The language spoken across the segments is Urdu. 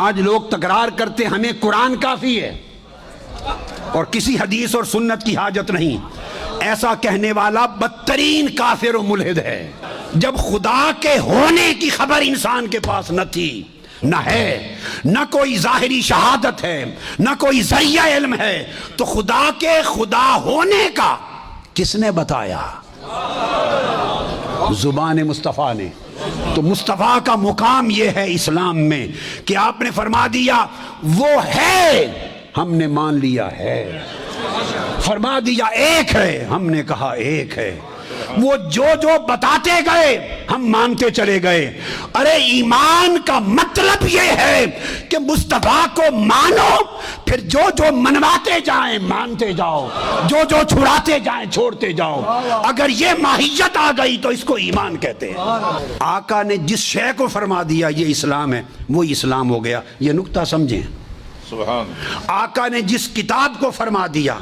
آج لوگ تکرار کرتے ہمیں قرآن کافی ہے اور کسی حدیث اور سنت کی حاجت نہیں۔ ایسا کہنے والا بدترین کافر و ملحد ہے۔ جب خدا کے ہونے کی خبر انسان کے پاس نہ تھی، نہ ہے، نہ کوئی ظاہری شہادت ہے، نہ کوئی ذریعہ علم ہے، تو خدا کے خدا ہونے کا کس نے بتایا؟ زبان مصطفیٰ نے۔ تو مصطفیٰ کا مقام یہ ہے اسلام میں کہ آپ نے فرما دیا وہ ہے، ہم نے مان لیا ہے۔ فرما دیا ایک ہے، ہم نے کہا ایک ہے۔ وہ جو بتاتے گئے ہم مانتے چلے گئے۔ ارے ایمان کا مطلب یہ ہے کہ مصطفیٰ کو مانو، پھر جو منواتے جائیں مانتے جاؤ، جو چھڑاتے جائیں چھوڑتے جاؤ۔ اگر یہ ماہیت آ گئی تو اس کو ایمان کہتے ہیں۔ آقا نے جس شے کو فرما دیا یہ اسلام ہے، وہ اسلام ہو گیا۔ یہ نکتہ سمجھیں۔ سبحان۔ آقا نے جس کتاب کو فرما دیا،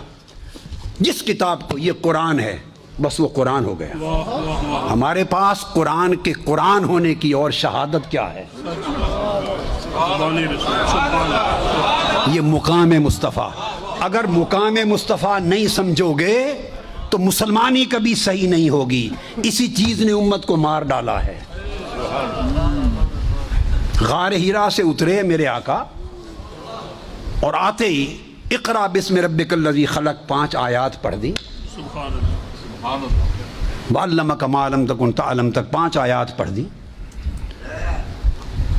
جس کتاب کو یہ قرآن ہے، بس وہ قرآن ہو گیا۔ ہمارے پاس قرآن کے قرآن ہونے کی اور شہادت کیا ہے؟ یہ مقام مصطفیٰ۔ اگر مقام مصطفیٰ نہیں سمجھو گے تو مسلمانی کبھی صحیح نہیں ہوگی۔ اسی چیز نے امت کو مار ڈالا ہے۔ غار ہیرا سے اترے میرے آقا اور آتے ہی اقرا بسم ربک الذی خلق 5 آیات پڑھ دی۔ وَعَلَّمَكَ مَا لَمْ تَكُنْ تَعْلَمْ تک 5 آیات پڑھ دی۔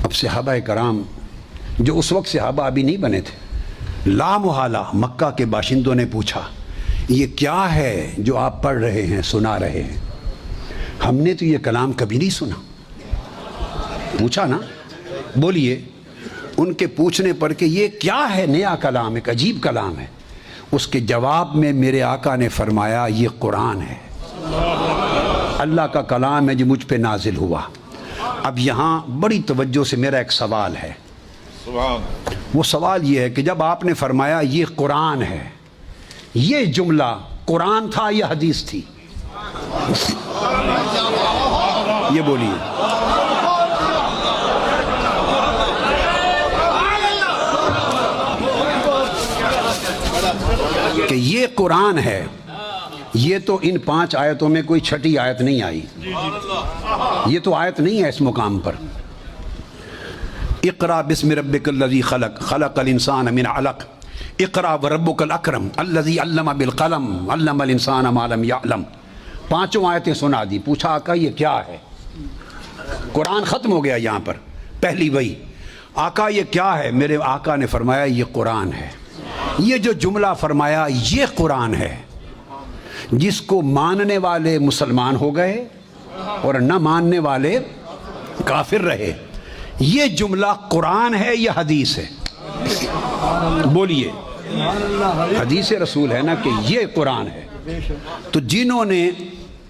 اب صحابہ کرام جو اس وقت صحابہ ابھی نہیں بنے تھے، لا محالہ مکہ کے باشندوں نے پوچھا یہ کیا ہے جو آپ پڑھ رہے ہیں، سنا رہے ہیں؟ ہم نے تو یہ کلام کبھی نہیں سنا۔ پوچھا نا، بولیے۔ ان کے پوچھنے پر کہ یہ کیا ہے، نیا کلام، ایک عجیب کلام ہے، اس کے جواب میں میرے آقا نے فرمایا یہ قرآن ہے، اللہ کا کلام ہے جو مجھ پہ نازل ہوا۔ اب یہاں بڑی توجہ سے میرا ایک سوال ہے۔ وہ سوال یہ ہے کہ جب آپ نے فرمایا یہ قرآن ہے، یہ جملہ قرآن تھا یا حدیث تھی؟ یہ بولیے۔ کہ یہ قرآن ہے، یہ تو ان 5 آیتوں میں کوئی چھٹی آیت نہیں آئی، یہ تو آیت نہیں ہے اس مقام پر۔ اقرا بسم ربک الذی خلق، خلق الانسان من علق، اقرا وربک الاکرم الذی علم بالقلم، علم الانسان ما لم یعلم۔ 5 آیتیں سنا دی۔ پوچھا آقا یہ کیا ہے؟ قرآن ختم ہو گیا یہاں پر، پہلی وہی۔ آقا یہ کیا ہے؟ میرے آقا نے فرمایا یہ قرآن ہے۔ یہ جو جملہ فرمایا یہ قرآن ہے، جس کو ماننے والے مسلمان ہو گئے اور نہ ماننے والے کافر رہے۔ یہ جملہ قرآن ہے یا حدیث ہے؟ بولیے۔ حدیث رسول ہے نا کہ یہ قرآن ہے۔ تو جنہوں نے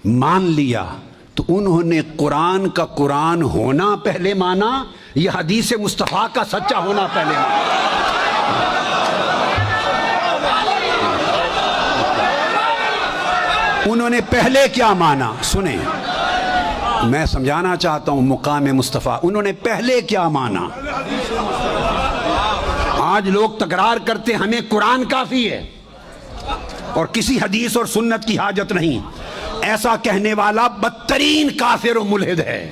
مان لیا تو انہوں نے قرآن کا قرآن ہونا پہلے مانا یا حدیث مصطفیٰ کا سچا ہونا پہلے مانا؟ انہوں نے پہلے کیا مانا؟ سنیں، میں سمجھانا چاہتا ہوں مقام مصطفیٰ۔ انہوں نے پہلے کیا مانا؟ آج لوگ تکرار کرتے ہمیں قرآن کافی ہے اور کسی حدیث اور سنت کی حاجت نہیں۔ ایسا کہنے والا بدترین کافر و ملحد ہے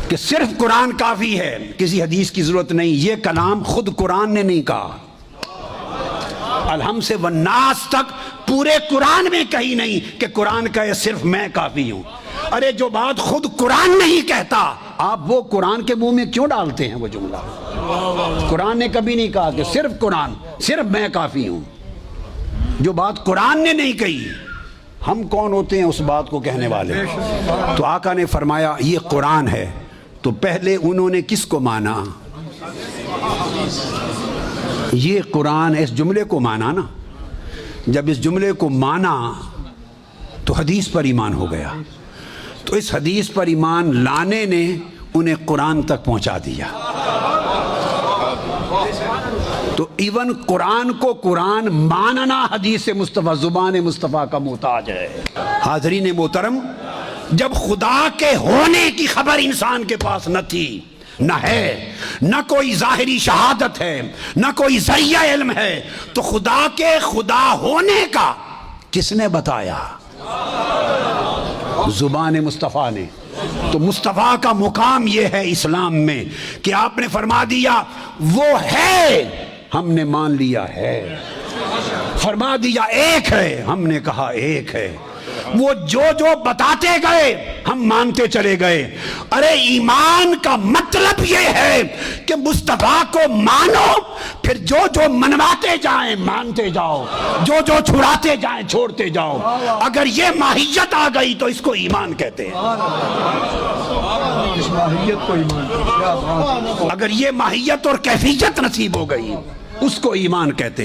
کہ صرف قرآن کافی ہے، کسی حدیث کی ضرورت نہیں۔ یہ کلام خود قرآن نے نہیں کہا، الحم سے والناس تک پورے قرآن میں کہیں نہیں کہ قرآن کہے صرف میں کافی ہوں۔ ارے جو بات خود قرآن نہیں کہتا آپ وہ قرآن کے منہ میں کیوں ڈالتے ہیں وہ جملہ؟ قرآن نے کبھی نہیں کہا کہ صرف قرآن، صرف میں کافی ہوں۔ جو بات قرآن نے نہیں کہی، ہم کون ہوتے ہیں اس بات کو کہنے والے؟ تو آقا نے فرمایا یہ قرآن ہے، تو پہلے انہوں نے کس کو مانا؟ یہ قرآن، اس جملے کو مانا نا۔ جب اس جملے کو مانا تو حدیث پر ایمان ہو گیا، تو اس حدیث پر ایمان لانے نے انہیں قرآن تک پہنچا دیا۔ تو ایون قرآن کو قرآن ماننا حدیث مصطفیٰ، زبان مصطفیٰ کا محتاج ہے۔ حاضرین محترم، جب خدا کے ہونے کی خبر انسان کے پاس نہ تھی، نہ ہے، نہ کوئی ظاہری شہادت ہے، نہ کوئی ذریعہ علم ہے، تو خدا کے خدا ہونے کا کس نے بتایا؟ زبان مصطفیٰ نے۔ تو مصطفیٰ کا مقام یہ ہے اسلام میں کہ آپ نے فرما دیا وہ ہے، ہم نے مان لیا ہے، فرما دیا ایک ہے، ہم نے کہا ایک ہے، وہ جو جو بتاتے گئے ہم مانتے چلے گئے۔ ارے ایمان کا مطلب یہ ہے کہ مصطفیٰ کو مانو، پھر جو جو منواتے جائیں مانتے جاؤ، جو جو چھڑاتے جائیں چھوڑتے جاؤ۔ اگر یہ ماہیت آ گئی تو اس کو ایمان کہتے ہیں۔ اگر یہ ماہیت اور کیفیت نصیب ہو گئی اس کو ایمان کہتے ہیں۔